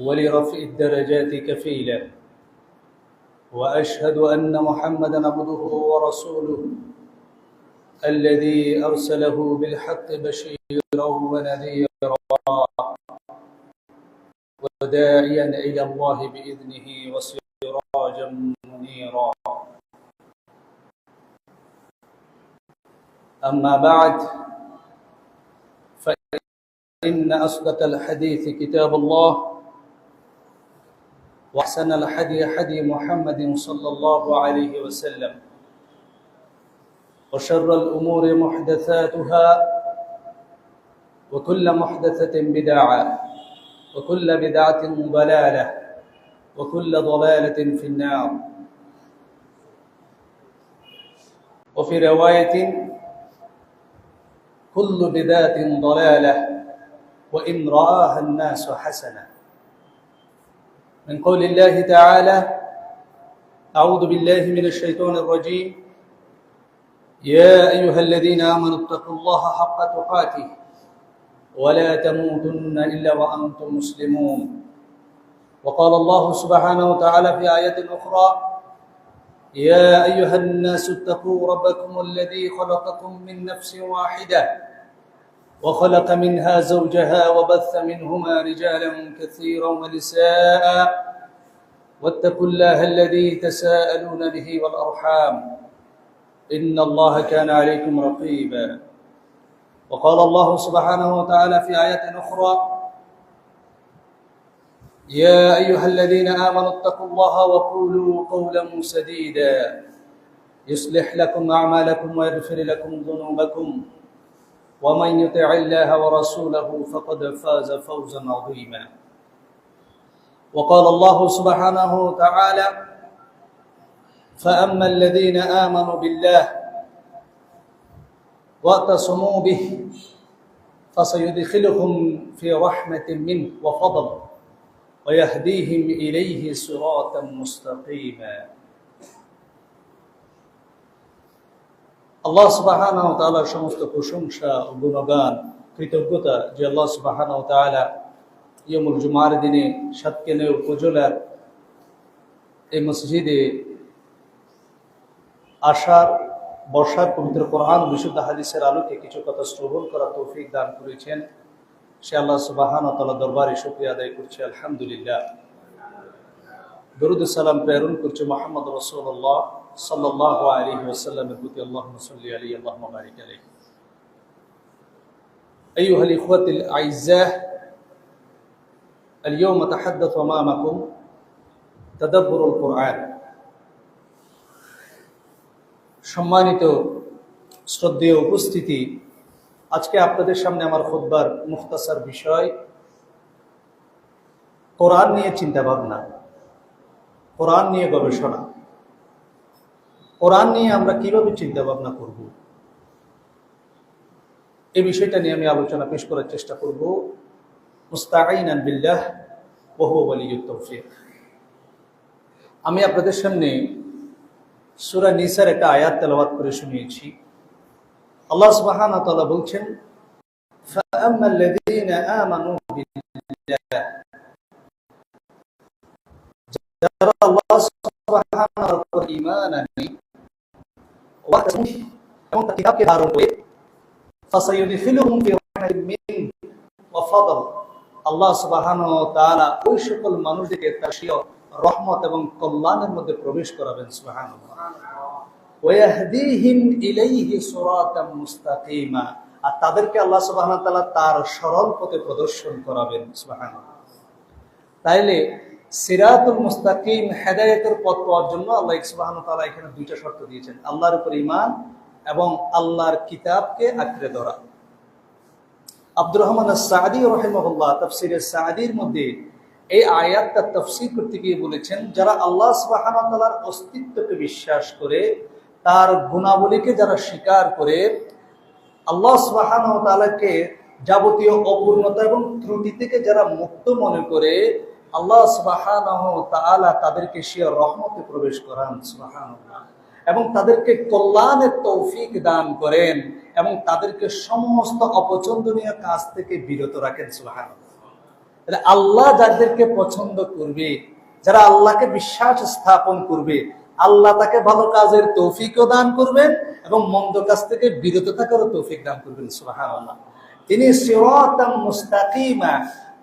ولرفع الدرجات كفيلا، وأشهد أن محمدًا عبده ورسوله الذي أرسله بالحق بشيرًا ونذيرًا وداعيًا إلى الله بإذنه وسراجًا منيرًا. أما بعد، فإن أصدق الحديث كتاب الله، وأحسن الحديث حديث محمد صلى الله عليه وسلم، وشر الأمور محدثاتها، وكل محدثة بدعة، وكل بدعة ضلالة، وكل ضلالة في النار. وفي رواية: كل بدعة ضلالة وإن رآها الناس حسنة. من قول الله تعالى: أعوذ بالله من الشيطان الرجيم، يا أيها الذين آمنوا اتقوا الله حق تقاته ولا تموتن إلا وأنتم مسلمون. وقال الله سبحانه وتعالى في آية أخرى: يا أيها الناس اتقوا ربكم الذي خلقكم من نفس واحدة وخلق منها زوجها وبث منهما رجالا كثيرا ونساء واتقوا الله الذي تساءلون به والأرحام إن الله كان عليكم رقيبا. وقال الله سبحانه وتعالى في آية أخرى: يا أيها الذين آمنوا اتقوا الله وقولوا قولا سديدا يصلح لكم أعمالكم ويغفر لكم ذنوبكم ومن يطع الله ورسوله فقد فاز فوزا عظيما. وقال الله سبحانه وتعالى: فأما الذين آمنوا بالله واعتصموا به فسيدخلهم في رحمة منه وفضل ويهديهم إليه صراطا مستقيما. আল্লাহ সুবহানাহু ওয়া তাআলার সমস্ত প্রশংসা ও গুণগান কৃতজ্ঞতা যে আল্লাহ সুবহানাহু ওয়া তাআলা ইয়ামুল জুমার দিনে সাতকেনে উপজেলার এই মসজিদে আসার বর্ষার পবিত্র কোরআন বিশুদ্ধ হাদিসের আলোকে কিছু কথা শ্রবণ করার তৌফিক দান করেছেন, সে আল্লাহ সুবহানাহু ওয়া তাআলা দরবারে শুকরিয়া আদায় করছি আলহামদুলিল্লাহ। দরুদ ও সালাম প্রেরণ করছি মুহাম্মদ রাসূলুল্লাহ সাল্লাল্লাহু আলাইহি ওয়াসাল্লামের প্রতি। আল্লাহুম্মা সাল্লি আলাইহি আল্লাহুম্মা বারিক আলাইহি। আইয়ুহাল ইখওয়াতুল আ'ইজ্জা, اليوم أتحدث أمامكم تدبر القرآن। সম্মানিত শ্রদ্ধেয় উপস্থিতি, আজকে আপনাদের সামনে আমার খুতবার মুখতাসার বিষয় কোরআন নিয়ে চিন্তা ভাবনা, কোরআন নিয়ে গবেষণা, কোরআন নিয়ে আমরা কিভাবে চিন্তা ভাবনা করব, এই বিষয়টা নিয়ে আমি আলোচনা পেশ করার চেষ্টা করব মুস্তাঈনান বিল্লাহ ওয়া হুয়া ওয়ালিয়্যুত তাওফীক। আমি আপনাদের সামনে সূরা নিসার একটা আয়াত তেলাওয়াত করে শুনিয়েছি। আল্লাহ সুবহানাহু ওয়া তাআলা বলছেন, ফাআম্মাল লাযীনা আমানু বিল্লাহ, যারা আল্লাহ সুবহানাহু ওয়া তাআলার ঈমান আনে এবং তার কিতাবকে ধারণ করে, ফাসায়ুদখিলুহুম ফি রাহমাতিন মিন ওয়া ফাদল, আল্লাহ সুবহানাহু ওয়া তাআলা ওই সকল মানুষদেরকে তার রহমত এবং কল্যাণের মধ্যে প্রবেশ করাবেন সুবহানাল্লাহ। ওয়া ইয়াহদিহিম ইলাইহি সিরাতাম মুস্তাকিমা, আর তাদেরকে আল্লাহ সুবহানাহু ওয়া তাআলা তার সরল পথে প্রদর্শন করাবেন সুবহানাল্লাহ। তাইলে সিরাতুল মুস্তাকিম, হেদায়েতের পথ পাওয়ার জন্য আল্লাহ সুবহানাহু ওয়া তাআলা এখানে দুইটা শর্ত দিয়েছেন, আল্লাহর উপর ঈমান এবং আল্লাহর কিতাবকে আঁকড়ে ধরা। আব্দুর রহমান আস-সাঈদী রাহিমাহুল্লাহ তাফসীরে সাঈদীর মধ্যে এই আয়াতটা তাফসীর করতে গিয়ে বলেছেন, যারা আল্লাহ সুবহানাহু ওয়া তাআলার অস্তিত্বকে বিশ্বাস করে, তার গুণাবলীকে যারা স্বীকার করে, আল্লাহ সুবহানাহু ওয়া তাআলাকে যাবতীয় অপূর্ণতা এবং ত্রুটি থেকে যারা মুক্ত মনে করে, আল্লাহ সুবহানাহু ওয়া তাআলা তাদেরকে সে রহমতে প্রবেশ করান সুবহানাল্লাহ, এবং তাদেরকে কল্যাণের তৌফিক দান করেন এবং তাদেরকে সমস্ত অপছন্দনীয় কাজ থেকে বিরত রাখেন সুবহানাল্লাহ। তাহলে আল্লাহ যাদেরকে পছন্দ করবে, যারা আল্লাহকে বিশ্বাস স্থাপন করবে, আল্লাহ তাকে ভালো কাজের তৌফিকও দান করবেন এবং মন্দ কাজ থেকে বিরত থাকারও তৌফিক দান করবেন। সুবহানাল্লাহ। তিনি সিরাতাম মুস্তাকিমা,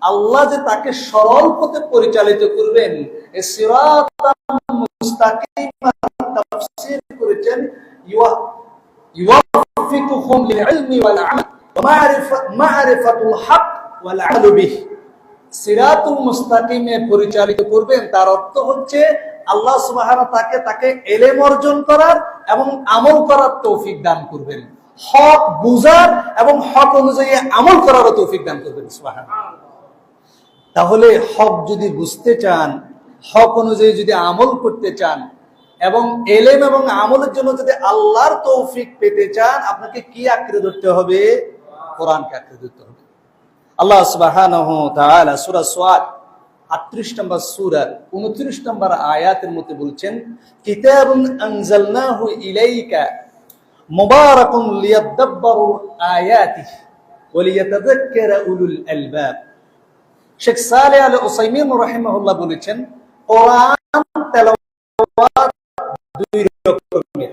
আল্লাহ যে তাকে সরল পথে পরিচালিত করবেন, এই সিরাতাম মুস্তাকিমা তাফসীর করেছেন ইউওয়াফিকুহুম লিল ইলমি ওয়াল আমাল ওয়া মা'রিফাতুল হক ওয়াল আমালু বিহি। সিরাতুল মুস্তাকিমে পরিচালিত করবেন, তার অর্থ হচ্ছে আল্লাহ সুবহানাহু তাকে ইলম অর্জন করার এবং আমল করার তৌফিক দান করবেন, হক বুঝার এবং হক অনুযায়ী আমল করারও তৌফিক দান করবেন। সুবহানাল্লাহ। তাহলে হক যদি বুঝতে চান, হক অনুযায়ী যদি আমল করতে চান এবং ইলম এবং আমলের জন্য যদি আল্লাহর তৌফিক পেতে চান, আপনাকে কি আঁকড়ে ধরতে হবে? কোরআনকে আঁকড়ে ধরতে হবে। আল্লাহ সুবহানাহু ওয়া তাআলা সূরা সাদ 38 নম্বর সূরা 29 নম্বর আয়াতের মধ্যে বলছেন, কিতাবুন আনজালনাহু ইলাইকা মুবারাকুন লিয়াদাব্বারু আয়াতিহি ওয়া লিয়াতাযাক্কারা উলুল আলবাব। শেখ সালেহ আল উসাইমিন রাহিমাহুল্লাহ বলেছেন, কোরআন তেলাওয়াত দুই রকমের।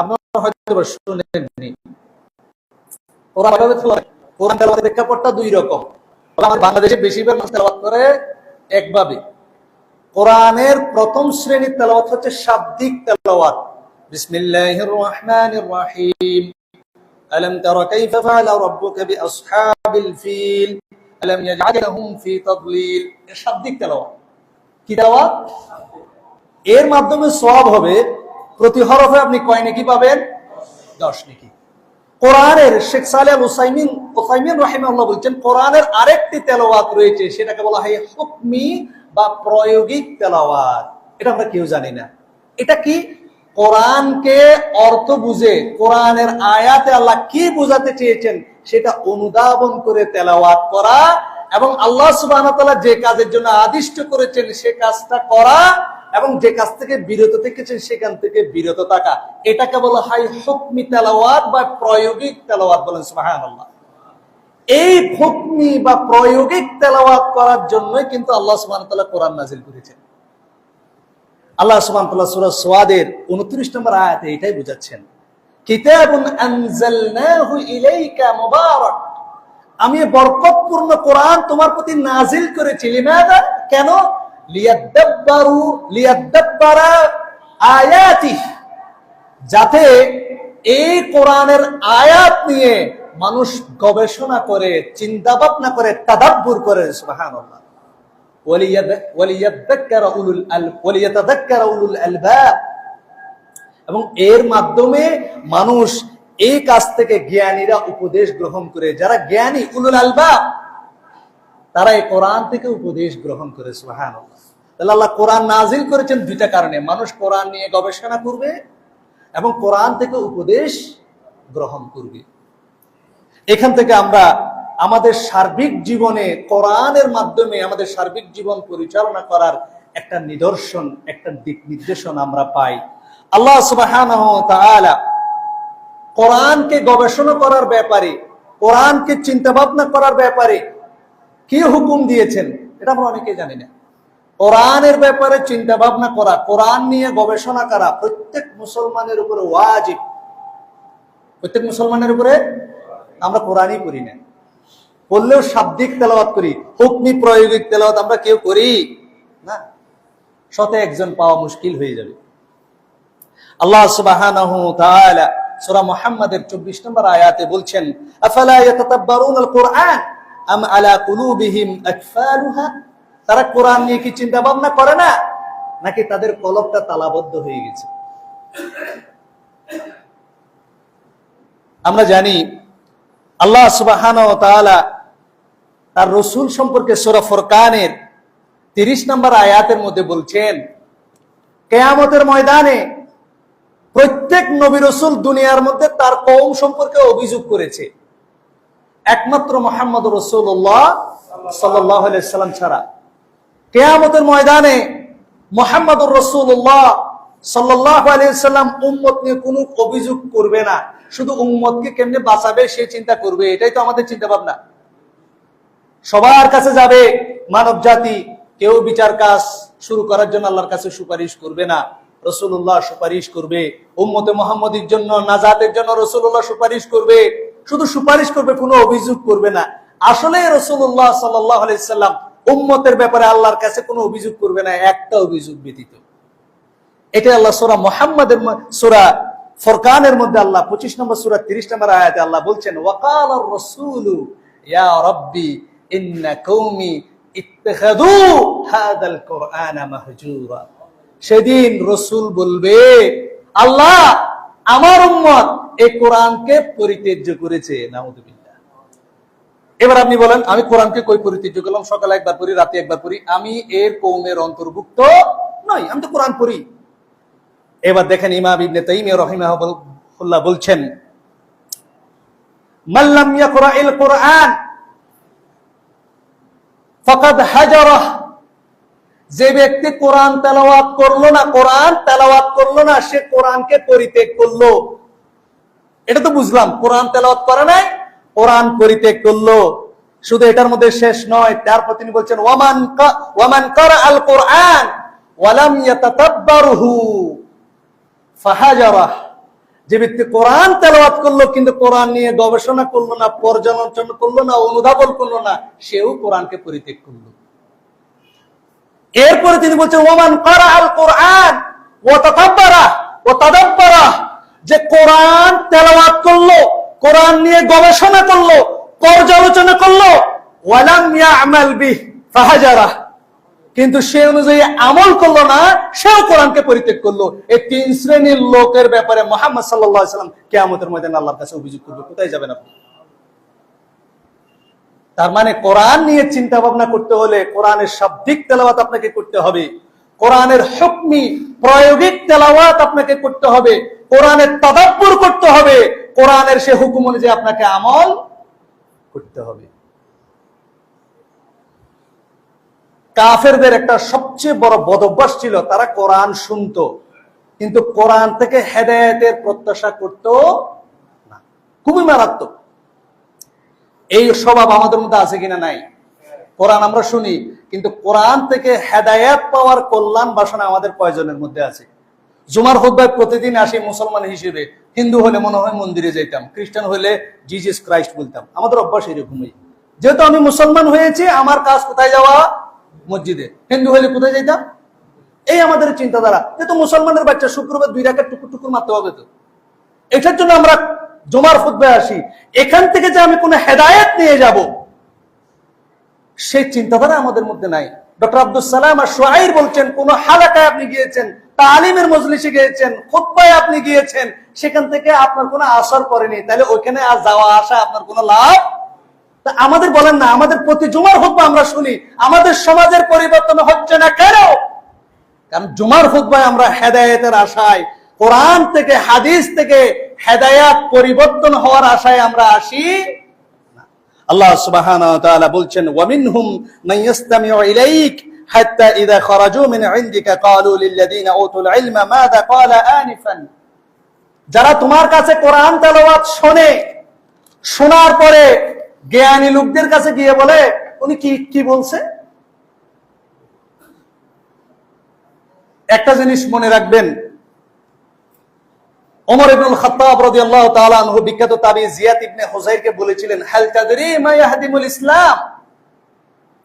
আপনারা হয়তো শুনেননি, কোরআন তেলাওয়াতের প্রেক্ষাপটটা দুই রকম। বাংলাদেশে বেশিরভাগ মানুষ তেলাওয়াত করে একভাবে। কোরআনের প্রথম শ্রেণীর তেলাওয়াত হচ্ছে শাব্দিক তেলাওয়াত। বিসমিল্লাহির রহমানির রহিম, আলাম তারা কাইফা ফাআলা রাব্বুকা বিআসহাবিল ফিল আলাম ইয়াজআলহুম ফি তাদলিল। শাব্দিক তেলাওয়াত। কি তেলাওয়াত? এর মাধ্যমে সওয়াব হবে, প্রতি হরফে আপনি কয় নেকি পাবেন? 10 নেকি। কোরআনের শেখ সালেহ আল উসাইমিন রাহিমাহুল্লাহ বলছেন, কোরআনের আরেকটি তেলাওয়াত রয়েছে, সেটাকে বলা হয় হুকমি বা প্রায়োগিক তেলাওয়াত। এটা আমরা কেউ জানি না। এটা কি? কোরআনকে অর্থ বুঝে, কোরআনের আয়াতে আল্লাহ কি বোঝাতে চেয়েছেন সেটা অনুধাবন করে তেলাওয়াত করা এবং আল্লাহ সুবহানাহু ওয়া তাআলা যে কাজের জন্য আদিষ্ট করেছেন সে কাজটা করা এবং যে কাজ থেকে বিরত থেকেছেন সেখান থেকে বিরত থাকা, এটাকে বলা হয় হুকমি তেলাওয়াত বা প্রায়োগিক তেলাওয়াত। বলেন সুবহানাল্লাহ। এই হুকমি বা প্রায়োগিক তেলাওয়াত করার জন্যই কিন্তু আল্লাহ সুবহানাহু ওয়া তাআলা কোরআন নাযিল করেছেন। আল্লাহ সুবহানাহু ওয়া তাআলা সূরা সাদের 29 নম্বর আয়াতে এটাই বুঝাচ্ছেন, কিতাবুন আনজালনাহু ইলাইকা মুবারাক, আমি বরকতপূর্ণ কোরআন তোমার প্রতি নাযিল করেছি। লিমাযা? কেন? লিয়াদাব্বারা আয়াতিহি, যাতে এই কোরআনের আয়াত নিয়ে মানুষ গবেষণা করে, চিন্তা ভাবনা করে, তাদাব্বুর করে। সুবহানাল্লাহ। ওয়ালিয়াতাযাক্কারা উলুল আলবাব, এবং এর মাধ্যমে মানুষ এই কাজ থেকে জ্ঞানীরা উপদেশ গ্রহণ করে। যারা জ্ঞানী উলুল আলবাব, তারা এই কোরআন থেকে উপদেশ গ্রহণ করে। সুবহানাল্লাহ। তাহলে আল্লাহ কোরআন নাযিল করেছেন দুইটা কারণে, মানুষ কোরআন নিয়ে গবেষণা করবে এবং কোরআন থেকে উপদেশ গ্রহণ করবে। এখান থেকে আমরা আমাদের সার্বিক জীবনে কোরআনের মাধ্যমে আমাদের সার্বিক জীবন পরিচালনা করার একটা নিদর্শন, একটা দিক নির্দেশনা আমরা পাই। আল্লাহ সুবহানাহু ওয়া তাআলা কোরআনকে গবেষণা করার ব্যাপারে, কোরআনকে চিন্তা ভাবনা করার ব্যাপারে কি হুকুম দিয়েছেন এটা আমরা অনেকেই জানি না। কোরআনের ব্যাপারে চিন্তা ভাবনা করা, কোরআন নিয়ে গবেষণা করা প্রত্যেক মুসলমানের উপরে ওয়াজিব। প্রত্যেক মুসলমানের উপরে। আমরা কোরআনই করি না, বললেও শাব্দিক তেলাওয়াত করি, হুকমি প্রায়োগিক তেলাওয়াত আমরা কেউ করি না। শতে একজন পাওয়া মুশকিল হয়ে যাবে। আল্লাহ সুবহানাহু ওয়া তাআলা সূরা মুহাম্মাদের 24 নম্বর আয়াতে বলছেন, আফালা ইয়াতাতাব্বারুনাল কুরআন আম আলা কুলুবিহিম আকফালুহা, তারা কোরআন নিয়ে কি চিন্তা ভাবনা করে না, নাকি তাদের কলবটা তালাবদ্ধ হয়ে গেছে? আমরা জানি আল্লাহ সুবহানাহু ওয়া তাআলা তার রাসূল সম্পর্কে সূরা ফুরকানের 30 নম্বর আয়াতের মধ্যে বলছেন, কিয়ামতের ময়দানে প্রত্যেক নবী রাসূল দুনিয়ার মধ্যে তার কওম সম্পর্কে অভিযোগ করেছে, একমাত্র মুহাম্মদুর রাসূলুল্লাহ সাল্লাল্লাহু আলাইহি সাল্লাম ছাড়া। কিয়ামতের ময়দানে মুহাম্মদুর রাসূলুল্লাহ সাল্লাল্লাহু আলাইহি সাল্লাম উম্মত নিয়ে কোনো অভিযোগ করবে না, শুধু উম্মতকে কেমনে বাঁচাবে সেই চিন্তা করবে। এটাই তো আমাদের চিন্তা ভাবনা। সবার কাছে যাবে মানব জাতি, কেউ বিচার কাজ শুরু করার জন্য আল্লাহর কাছে সুপারিশ করবে না, রাসূলুল্লাহ সুপারিশ করবে। উম্মতে মুহাম্মদীর জন্য, নাজাতের জন্য রাসূলুল্লাহ সুপারিশ করবে। শুধু সুপারিশ করবে, কোনো অভিযোগ করবে না। আসলে রাসূলুল্লাহ সাল্লাল্লাহু আলাইহি সাল্লাম উম্মতের ব্যাপারে আল্লাহর কাছে কোনো অভিযোগ করবে না, একটা অভিযোগ ব্যতীত। এটা আল্লাহ সূরা মুহাম্মাদের সূরা ফুরকানের মধ্যে আল্লাহ 25 নম্বর সূরা 30 নম্বর আয়াতে আল্লাহ বলছেন, ওয়াকালার রাসূলু ইয়া রাব্বি ইন্না কওমি ইত্তাখাযু হাযাল কুরআনা মাহজুরা। সেদিন রাসূল বলবে, আল্লাহ আমার উম্মত এই কোরআনকে পরিত্যাজ্য করেছে। নাউযুবিল্লাহ। এবার আপনি বলেন, আমি কোরআনকে কই পরিত্যাজ্য করলাম? সকালে একবার পড়ি, রাতে একবার পড়ি, আমি এর কওমের অন্তর্ভুক্ত নই, আমি তো কোরআন পড়ি। এবার দেখেন ইমাম ইবনে তাইমিয়া রাহিমাহুল্লাহ বলছেন, মান লাম ইয়াকরাইল কুরআন ফাকাদ হাজারাহ। যে ব্যক্তি কোরআন তেলাওয়াত করলো না, সে কোরআনকে পরিত্যাগ করলো। এটা তো বুঝলাম, কোরআন তেলাওয়াত করে নাই, কোরআন পরিত্যাগ করলো। শুধু এটার মধ্যে শেষ নয়, তারপর তিনি বলছেন, ওয়ামান কারাআল কুরআন ওয়া লাম ইয়াতাতাব্বারহু ফাহাজারাহ। যে ব্যক্তি কোরআন তেলাওয়াত করলো কিন্তু কোরআন নিয়ে গবেষণা করলো না, পর্যালোচনা করলো না, অনুধাবন করলো না, সেও কোরআনকে পরিত্যাগ করলো। এরপরে তিনি বলছেন, ওয়ামান কারাআল কুরআন ওয়া তাদাব্বারা। যে কোরআন তেলাওয়াত করলো, কোরআন নিয়ে গবেষণা করলো, পর্যালোচনা করলো, ওয়া লাম ইয়ামাল বিহি ফাহাজারা, কিন্তু সে অনুযায়ী আমল করলো না, সেও কোরআনকে পরিত্যাগ করলো। এই তিন শ্রেণীর লোকের ব্যাপারে মুহাম্মদ সাল্লাল্লাহু আলাইহি ওয়াসাল্লাম কিয়ামতের ময়দানে আল্লাহর কাছে অভিযোগ করবে। কোথায় যাবেন আপনি? তার মানে কোরআন নিয়ে চিন্তা ভাবনা করতে হলে কোরআনের শাব্দিক তেলাওয়াত আপনাকে করতে হবে, কোরআনের হুকমি প্রায়োগিক তেলাওয়াত আপনাকে করতে হবে, কোরআনের তাদাব্বুর করতে হবে, কোরআনের সে হুকুম অনুযায়ী আপনাকে আমল করতে হবে। কাফেরদের একটা সবচেয়ে বড় বদভ্যাস ছিল, তারা কোরআন শুনতো কিন্তু কোরআন থেকে হেদায়েতের প্রত্যাশা করত না। খুবই মারাত্মক। এই স্বভাব আমাদের মধ্যে আছে কিনা? নাই। কোরআন আমরা শুনি কিন্তু কোরআন থেকে হেদায়েত পাওয়ার কল্যাণ বাসনা আমাদের কয়জনের মধ্যে আছে? জুমার খুতবায় প্রতিদিন আসি মুসলমান হিসেবে, হিন্দু হলে মনে হয় মন্দিরে যেতাম, খ্রিস্টান হলে জিসাস ক্রাইস্ট বলতাম। আমাদের অভ্যাস এরকমই। যেহেতু আমি মুসলমান হয়েছি, আমার কাজ কোথায় যাওয়া? মসজিদে। হিন্দু হলে কোথায় যেতাম? এই আমাদের চিন্তাধারা। যেহেতু মুসলমানের বাচ্চা, শুক্রবার 2 রাকাত টুকুর টুকুর মারতে হবে, তো এটার জন্য আমরা জুমার খুতবায় আসি। এখান থেকে যে আমি কোন হেদায়েত নিয়ে যাব, সেই চিন্তাধারা আমাদের মধ্যে নাই। ডক্টর আব্দুল সালাম আশ-শুআইর বলছেন, কোন হালাকায় আপনি গিয়েছেন, তালিমের মজলিসে গিয়েছেন, খুতবায় আপনি গিয়েছেন, সেখান থেকে আপনার কোনো আসর পড়েনি, তাহলে ওইখানে আর যাওয়া আসা আপনার কোনো লাভ? তা আমাদের বলেন না, আমাদের প্রতি জুমার খুতবা আমরা শুনি, আমাদের সমাজের পরিবর্তন হচ্ছে না কেন? কারণ জুমার খুতবায় আমরা হেদায়েতের আশায়, কোরআন থেকে হাদিস থেকে হেদায়েত পরিবর্তন হওয়ার আশায় আমরা আসি না। আল্লাহ সুবহানাহু ওয়া তাআলা বলছেন, ওয়া মিনহুম মান ইসতামিউ ইলাইক হাত্তা ইযা খারাজু মিন ইনদিকা ক্বালু লিল্লাযিনা উতুল ইলমা মাযা ক্বালা আনিফান। যারা তোমার কাছে কোরআন তেলাওয়াত শোনে, শোনার পরে জ্ঞানী লোকদের কাছে গিয়ে বলে, উনি কি বলছে? একটা জিনিস মনে রাখবেন, ওমর ইবনুল খাত্তাব রাদিয়াল্লাহু তাআলা আনহু বিখ্যাত তাবী জিয়াদ ইবনে হুযাইরকে বলেছিলেন, হাল তাদরি মা ইয়াহদিমুল ইসলাম।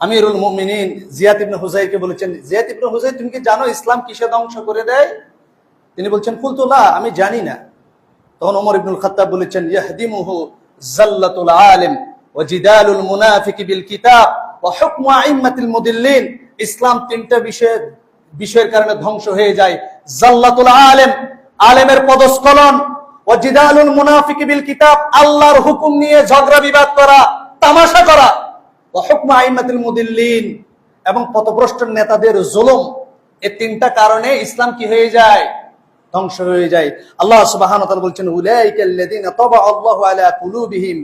আমিরুল মুমিনিন জিয়াদ ইবনে হুযাইরকে বলেছেন, জিয়াদ ইবনে হুযাইর, তুমি কি জানো ইসলাম কিসে ধ্বংস করে দেয়? তিনি বলছেন, কুলতু লা, আমি জানি না। তখন ওমর ইবনুল খাত্তাব বলেছেন, ইয়াহদিমুহু যাল্লাতুল আলিম ওয়া জিদালুল মুনাফিকি বিল কিতাব ওয়া হুকমু আইম্মাতিল মুদিল্লিন। ইসলাম 3টা বিষয়ের কারণে ধ্বংস হয়ে যায়। যাল্লাতুল আলিম, আলেমের পদস্খলন, ও জিদালুল মুনাফিকি বিল কিতাব, আল্লাহর হুকুম নিয়ে ঝগড়া বিবাদ করা, তামাশা করা, ও হুকমু আইম্মাতিল মুদিল্লিন, এবং পথভ্রষ্ট নেতাদের জুলুম। এই 3টা কারণে ইসলাম কি হয়ে যায়? ধ্বংস হয়ে যায়। আল্লাহ সুবহানাহু ওয়া তাআলা বলছেন, উলাইকাল্লাযীনা তাবা আল্লাহু আলা কুলুবিহিম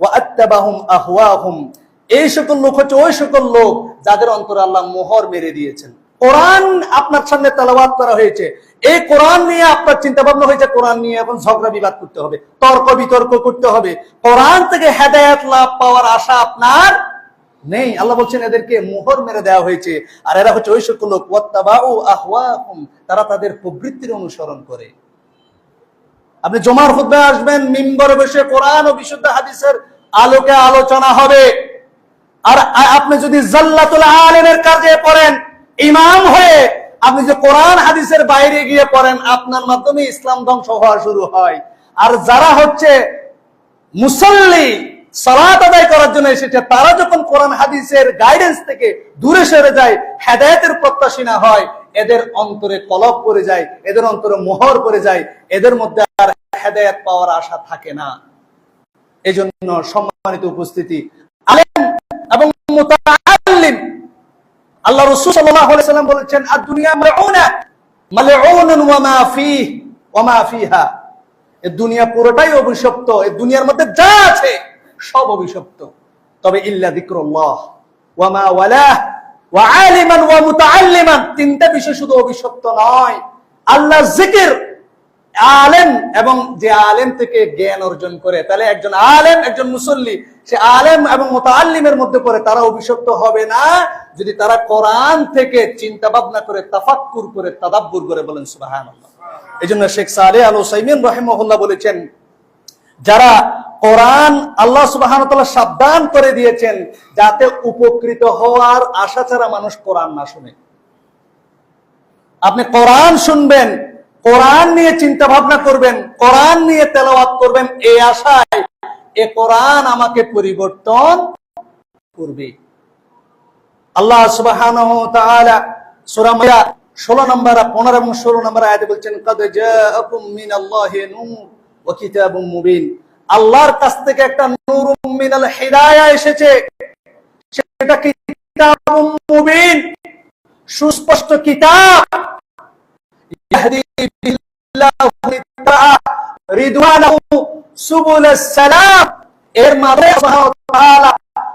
ওয়া আত্তাবাহুম আহওয়াহুম। এই সকল লোক হচ্ছে ওই সকল লোক যাদের অন্তরে আল্লাহ মোহর মেরে দিয়েছেন। কোরআন আপনার সামনে তেলাওয়াত করা হয়েছে, এই কোরআন নিয়ে আপনার চিন্তা ভাবনা হয়েছে, কোরআন নিয়ে এখন ঝগড়া বিবাদ করতে হবে, তর্ক বিতর্ক করতে হবে, কোরআন থেকে হেদায়েত লাভ পাওয়ার আশা আপনার নেই। আল্লাহ বলছেন এদেরকে মোহর মেরে দেওয়া হয়েছে, আর এরা হচ্ছে ওই সকল লোক ওয়াত্তাবাউ আহওয়াহুম, তারা তাদের প্রবৃত্তির অনুসরণ করে। আপনি জুমার খুতবায় আসবেন, মিম্বরে বসে কোরআন ও বিশুদ্ধ হাদিসের আলোকে আলোচনা হবে। আর আপনি যদি জাল্লাতুল আলিমের কাজে পড়েন, ইমাম হয়ে আপনি যে কোরআন হাদিসের বাইরে গিয়ে পড়েন, আপনার মাধ্যমে ইসলাম ধ্বংস হওয়া শুরু হয়। আর যারা হচ্ছে মুসল্লি, সালাত আদায় করার জন্য এসেছে, তারা যখন কোরআন হাদিসের গাইডেন্স থেকে দূরে সরে যায়, হেদায়েতের প্রত্যাশী না হয়, এদের অন্তরে কলব পড়ে যায়, এদের অন্তরে মোহর পড়ে যায়, এদের মধ্যে আর হেদায়েত পাওয়ার আশা থাকে না। এজন্য সম্মানিত উপস্থিতি, আলেম এবং মুতাআল্লিম, আল্লাহ রাসূল সাল্লাল্লাহু আলাইহি ওয়াসাল্লাম বলেছেন আদ-দুনিয়া মালউনা মালউনুন ওয়া মা ফিহি ওয়া মা ফিহা, এই দুনিয়া পুরোটাই অভিশপ্ত, এই দুনিয়ার মধ্যে যা আছে সব অভিশপ্ত, তবে ইল্লা যিকরুল্লাহ ওয়া মা ওয়ালাহ ওয়া আলিমান ওয়া মুতাআল্লিমান, তিনটা বিষয় শুধু অভিশপ্ত নয়, আল্লাহর জিকির, আলেম এবং যে আলেম থেকে জ্ঞান অর্জন করে। তাহলে একজন আলেম, একজন মুসল্লি, সে আলেম এবং মুতাআল্লিমের মধ্যে পড়ে, তারা অভিশপ্ত হবে না যদি তারা কোরআন থেকে চিন্তা ভাবনা করে, তাফাক্কুর করে, তাদাব্বুর করে। বলেন সুবহানাল্লাহ। এজন্য শেখ সালেহ আল উসাইমিন রাহিমাহুল্লাহ বলেছেন, যারা কোরআন, আল্লাহ সুবহানাহু ওয়া তাআলা সাবধান করে দিয়েছেন যাতে উপকৃত হওয়ার আশা ছাড়া মানুষ কোরআন না শুনে। আপনি কোরআন শুনবেন, কোরআন নিয়ে চিন্তা ভাবনা করবেন, কোরআন নিয়ে তেলাওয়াত করবেন, এই আশায় এ কোরআন আমাকে পরিবর্তন করবে। আল্লাহ সুবহানাহু ওয়া তাআলা সূরা মাইদা 16 নম্বর 15 এবং 16 নম্বর আয়াতে বলছেন, কাদ জাআকুম মিনাল্লাহি নূর ওয়া কিতাবুম মুবিন, আল্লাহর কাছ থেকে একটা নূরুম মিনাল হিদায়াহ এসেছে, সেটা কিতাবুম মুবিন, সুস্পষ্ট কিতাব, ইয়াহদি বিল্লাহু তাআলা রিদওয়ানাহু সুবুলাস সালাম, এর মাধ্যমে আল্লাহ তাআলা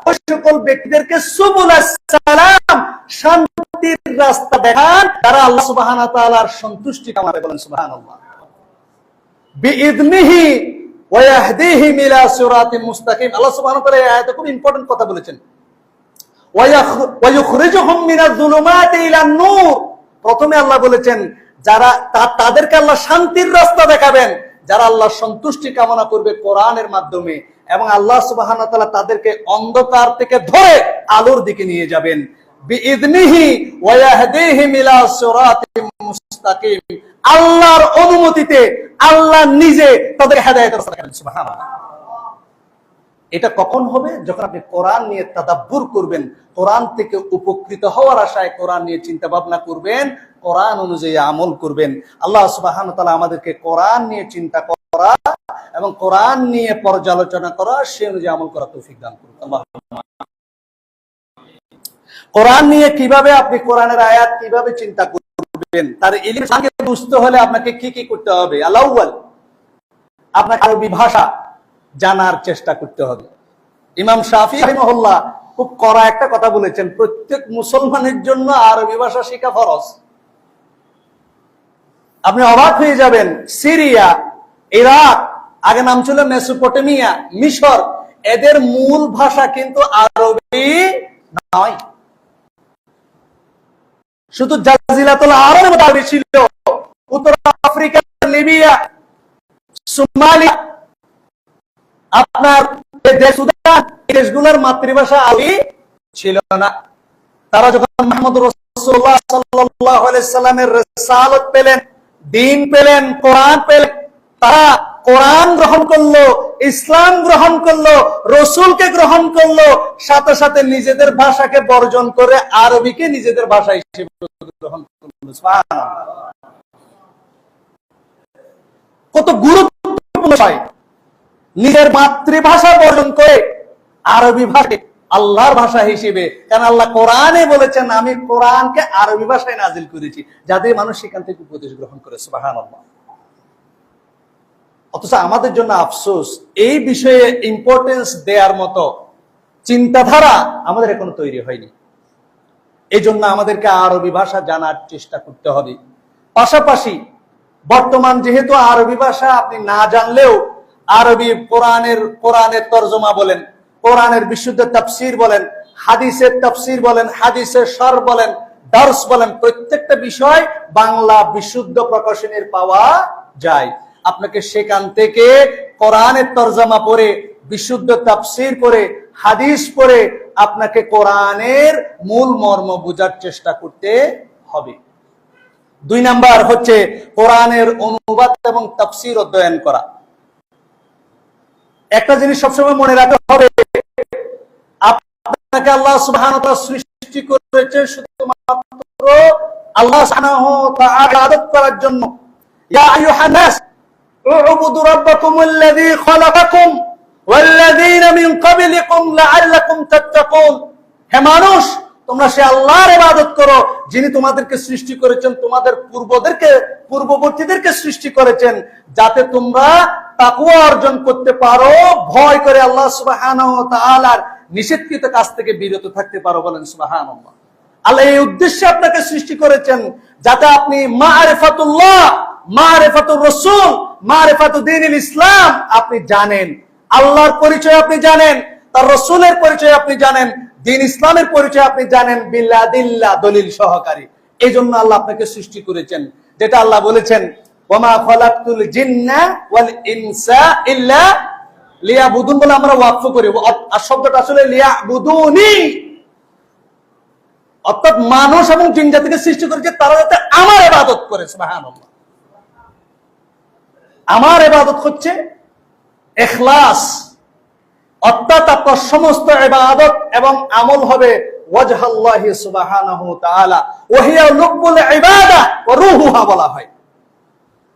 ওই সকল ব্যক্তিদেরকে সুবুলাস সালাম, শান্তির রাস্তা দেখান, তারা আল্লাহ সুবহানাহু ওয়া তাআলার সন্তুষ্টি কামনা। বলেন সুবহানাল্লাহ। বিইذনিহি ওয়া ইয়াহদিহিম ইলা সিরাতিন মুস্তাকিম, আল্লাহ সুবহানাহু ওয়া তাআলা এই আয়াতে খুব ইম্পর্টেন্ট কথা বলেছেন, ওয়া ইখরিজুহুম মিনাজ যুলুমাতি ইলান নূর। প্রথমে আল্লাহ বলেছেন যারা তাদেরকে আল্লাহ শান্তির রাস্তা দেখাবেন, যারা আল্লাহর সন্তুষ্টি কামনা করবে কোরআনের মাধ্যমে, এবং আল্লাহ সুবহানাহু ওয়া তাআলা তাদেরকে অন্ধকার থেকে ধরে আলোর দিকে নিয়ে যাবেন। বিইذনিহি ওয়া ইয়াহদিহিম ইলা সিরাতিন মুস্তাকিম, আল্লাহর অনুমতিতে আল্লাহ নিজে তাদের হেদায়েতের রাস্তা দেখাবেন। সুবহানাল্লাহ। এটা কখন হবে? যখন আপনি কোরআন নিয়ে তাদাব্বুর করবেন, কোরআন থেকে উপকৃত হওয়ার আশায় কোরআন নিয়ে চিন্তা ভাবনা করবেন, কোরআন অনুযায়ী আমল করবেন। আল্লাহ সুবহানাহু ওয়া তাআলা আমাদেরকে কোরআন নিয়ে চিন্তা করা এবং কোরআন নিয়ে পর্যালোচনা করা, সে অনুযায়ী আমল করা তৌফিক দান করুন। আল্লাহুম্মা। কোরআন নিয়ে কিভাবে আপনি কোরআনের আয়াত কিভাবে চিন্তা করবেন, তার ইলম সঙ্গে বুঝতে হলে আপনাকে কি কি করতে হবে? আল-আউয়াল, আপনাকে আরবি ভাষা জানার চেষ্টা করতে হবে। ইমাম শাফিঈ রাহিমাহুল্লাহ খুব কড়া একটা কথা বলেছেন, প্রত্যেক মুসলমানের জন্য আরবি ভাষা শেখা ফরজ। আপনি অবাক হয়ে যাবেন, সিরিয়া, ইরাক, আগে নাম ছিল মেসোপটেমিয়া, মিশর, এদের মূল ভাষা কিন্তু আরবি নয়, শুধু জাজিরাতুল আরবের মধ্যে আরবি ছিল। উত্তর আফ্রিকা, লিবিয়া, সোমালিয়া, আপনার সুদান, এই দেশগুলোর মাতৃভাষা আরবি ছিল না। তারা যখন মুহাম্মদ রাসূলুল্লাহ সাল্লাল্লাহু আলাইহি সাল্লামের রিসালাত পেলেন, দ্বীন পেলেন, কোরআন পেলেন, তারা কোরআন গ্রহণ করলো, ইসলাম গ্রহণ করলো, রসুলকে গ্রহণ করলো, সাথে সাথে নিজেদের ভাষাকে বর্জন করে আরবিকে নিজেদের ভাষা হিসেবে গ্রহণ করলো। সুবহানাল্লাহ। কত গুরুত্বপূর্ণ বিষয়, নিজের মাতৃভাষা বর্জন করে আরবি ভাষা আল্লাহর ভাষা হিসেবে, কারণ আল্লাহ কোরআনে বলেছেন আমি কোরআনকে আরবি ভাষায় নাজিল করেছি, যাতে মানুষ সেখান থেকে উপদেশ গ্রহণ করে। সুবহানাল্লাহ। অথচ আমাদের জন্য আফসোস, এই বিষয়ে ইম্পর্টেন্স দেওয়ার মতো চিন্তাধারা আমাদের এখনো তৈরি হয়নি। এই জন্য আমাদেরকে আরবি ভাষা জানার চেষ্টা করতে হবে। পাশাপাশি বর্তমান যেহেতু আরবি ভাষা আপনি না জানলেও আরবি কোরআনের তর্জমা বলেন, কোরআনের বিশুদ্ধ তাফসীর বলেন, হাদিসের তাফসীর বলেন, হাদিসের শর বলেন, দার্স বলেন, প্রত্যেকটা বিষয় বাংলা বিশুদ্ধ প্রকাশনীর পাওয়া যায়। আপনাকে সেখান থেকে কোরআনের তর্জমা পড়ে, বিশুদ্ধ তাফসীর পড়ে, হাদিস পড়ে আপনাকে কোরআনের মূল মর্ম বোঝার চেষ্টা করতে হবে। 2 নাম্বার হচ্ছে কোরআনের অনুবাদ এবং তাফসীর অধ্যয়ন করা। একটা জিনিস সবসময় মনে রাখতে হবে, আপনাকে আল্লাহ সুবহানাহু ওয়া তাআলা সৃষ্টি করেছেন শুধুমাত্র আল্লাহ সুবহানাহু ওয়া তাআলা ইবাদত করার জন্য। ইয়া আইয়ুহান নাস উ'বুদু রাব্বাকুমুল্লাযী খালাকাকুম ওয়াল্লাযীনা মিন ক্বাবলিকুম লাআল্লাকুম তাত্তাকুন। হে মানুষ, তোমরা সে আল্লাহর ইবাদত করো যিনি তোমাদেরকে সৃষ্টি করেছেন, তোমাদের পূর্ববর্তীদেরকে সৃষ্টি করেছেন, যাতে তোমরা তাকওয়া অর্জন করতে পারো, ভয় করে আল্লাহ সুবহানাহু ওয়া তাআলার নিষেধকৃত কাজ থেকে বিরত থাকতে পারো। বলেন সুবহানাল্লাহ। আল্লাহ এই উদ্দেশ্যে আপনাকে সৃষ্টি করেছেন যাতে আপনি মারিফাতুল্লাহ, মারিফাতুর রাসূল, মারিফাতু দ্বীনিল ইসলাম আপনি জানেন, আল্লাহর পরিচয় আপনি জানেন, তার রাসূলের পরিচয় আপনি জানেন, দ্বীন ইসলামের পরিচয় আপনি জানেন, বিল্লাদিল্লাহ দলিল সহকারী। এই জন্য আল্লাহ আপনাকে সৃষ্টি করেছেন, যেটা আল্লাহ বলেছেন ওয়ামা খালাকতুল জিন্না ওয়াল ইনসা ইল্লা লিয়াবুদুন বলে আমরা ওয়াকফ করি, আর শব্দটা আসলে লিয়াবুদুনি, অর্থাৎ মানুষ এবং জিন জাতিকে সৃষ্টি করেছে তারা যাতে আমার ইবাদত করে। সুবহানাল্লাহ। আমার ইবাদত হচ্ছে ইখলাস, অর্থাৎ আপনার সমস্ত ইবাদত এবং আমল হবে ওয়াজহাল্লাহি সুবহানাহু ওয়া তাআলা ওয়া হিয়া লুব্বুল ইবাদা ওয়া রূহুহা বলা হয়।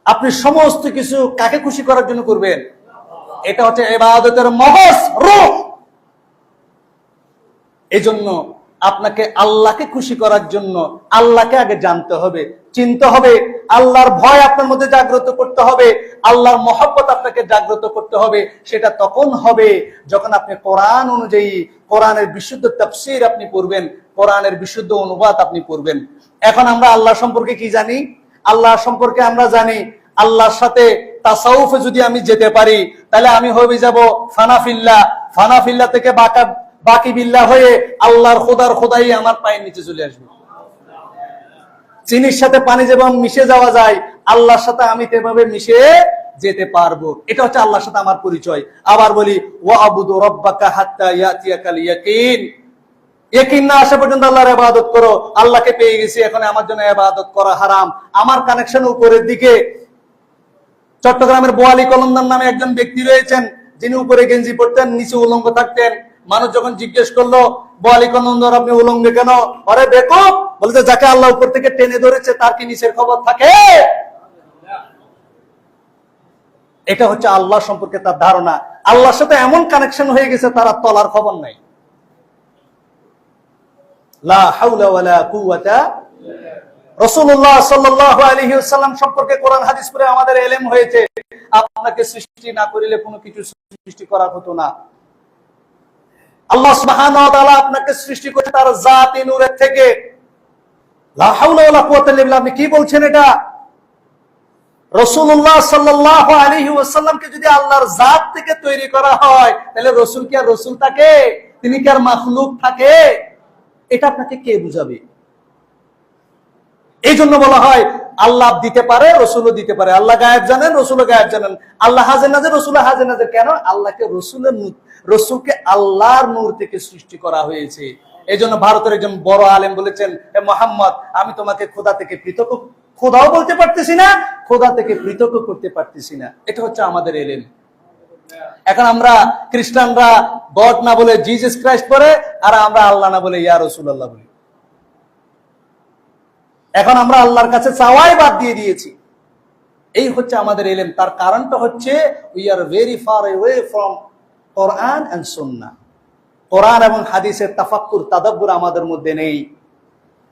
আপনি সমস্ত কিছু কাকে খুশি করার জন্য করবেন? এটা হচ্ছে ইবাদতের মগজ, রূহ। এজন্য আপনাকে আল্লাহকে খুশি করার জন্য আল্লাহকে আগে জানতে হবে, চিনতে হবে, আল্লাহর ভয় আপনার মধ্যে জাগ্রত করতে হবে, আল্লাহর মহব্বত আপনাকে জাগ্রত করতে হবে। সেটা তখন হবে যখন আপনি কোরআন অনুযায়ী কোরআনের বিশুদ্ধ তাফসীর আপনি পড়বেন, কোরআনের বিশুদ্ধ অনুবাদ আপনি পড়বেন। এখন আমরা আল্লাহ সম্পর্কে কি জানি? আল্লাহ সম্পর্কে আমরা জানি আল্লাহর সাথে তাসাউফে যদি আমি যেতে পারি তাহলে আমি হয়ে যাব ফানাফিল্লাহ, ফানাফিল্লাহ থেকে বাকি বিল্লাহ হয়ে আল্লাহর খোদার খোদাই আমার পায়ের নিচে চলে আসবে। চিনির সাথে পানি যেমন মিশে যাওয়া যায়, আল্লাহর সাথে আমি তেভাবে মিশে যেতে পারবো। এটা হচ্ছে আল্লাহর সাথে আমার পরিচয়। আবার বলি ওয়াবুদু রাব্বাকা হাত্তা ইয়াতিয়াকাল ইয়াকিন, ইয়াকিন না আসা পর্যন্ত আল্লাহর ইবাদত করো। আল্লাহকে পেয়ে গেছি, এখন আমার জন্য ইবাদত করা হারাম। আমার কানেকশন উপরের দিকে। চট্টগ্রামের বোয়ালি কলমদার নামে একজন ব্যক্তি রয়েছেন, যিনি উপরে গেঞ্জি পরতেন, নিচে উলঙ্গ থাকতেন। মানুষ যখন জিজ্ঞেস করলো বোয়ালি কলমদার আপনি উলঙ্গ কেন? আরে বেকুব, বলতে যাকে আল্লাহ উপর থেকে টেনে ধরেছে তার কি নিচের খবর থাকে? এটা হচ্ছে আল্লাহ সম্পর্কে তার ধারণা। আল্লাহর সাথে এমন কানেকশন হয়ে গেছে তারা তলার খবর নাই। লা হাওলা ওয়ালা কুওয়াতা। রাসূলুল্লাহ সাল্লাল্লাহু আলাইহি ওয়াসাল্লাম সম্পর্কে কোরআন হাদিস পড়ে আমাদের ইলম হয়েছে, আপনাকে সৃষ্টি না করিলে কোনো কিছু সৃষ্টি করা হতো না। আল্লাহ সুবহানাহু ওয়া তাআলা আপনাকে সৃষ্টি করেছে তার জাতি নূরের থেকে। লা হাওলা ওয়ালা কুওয়াতা ইল্লা বিল্লাহ। আপনি কি বলছেন এটা? রাসূলুল্লাহ সাল্লাল্লাহু আলাইহি ওয়াসাল্লামকে যদি আল্লাহর জাত থেকে তৈরি করা হয় তাহলে রাসূল কি আর রাসূল থাকে? তিনি কি আর মাখলুক থাকে? এটা আপনাকে কে বুঝাবে? এই জন্য বলা হয় আল্লাহ দিতে পারে, রসুলও দিতে পারে। আল্লাহ গায়েব জানেন, রসুলও গায়েব জানেন। আল্লাহ হাজির নাজির, রসুল হাজির নাজির। কেন? আল্লাহকে রসুলকে আল্লাহর নূর থেকে সৃষ্টি করা হয়েছে। এই জন্য ভারতের একজন বড় আলেম বলেছেন, হে মুহাম্মদ, আমি তোমাকে খোদা থেকে পৃথক, খোদাও বলতে পারতেছি না, খোদা থেকে পৃথক করতে পারতেছি না। এটা হচ্ছে আমাদের ইলম। এখন আমরা খ্রিস্টানরা গড না বলে জিসাস ক্রাইস্ট বলে, আর আমরা আল্লাহ না বলে ইয়া রাসূলুল্লাহ বলি। এখন আমরা আল্লাহর কাছে চাওয়াই বাদ দিয়ে দিয়েছি। এই হচ্ছে আমাদের ইলম। তার কারণটা হচ্ছে we are very far away from Quran and Sunnah. কোরআন এবং হাদিসের তাফাক্কুর, তাদাব্বুর আমাদের মধ্যে নেই।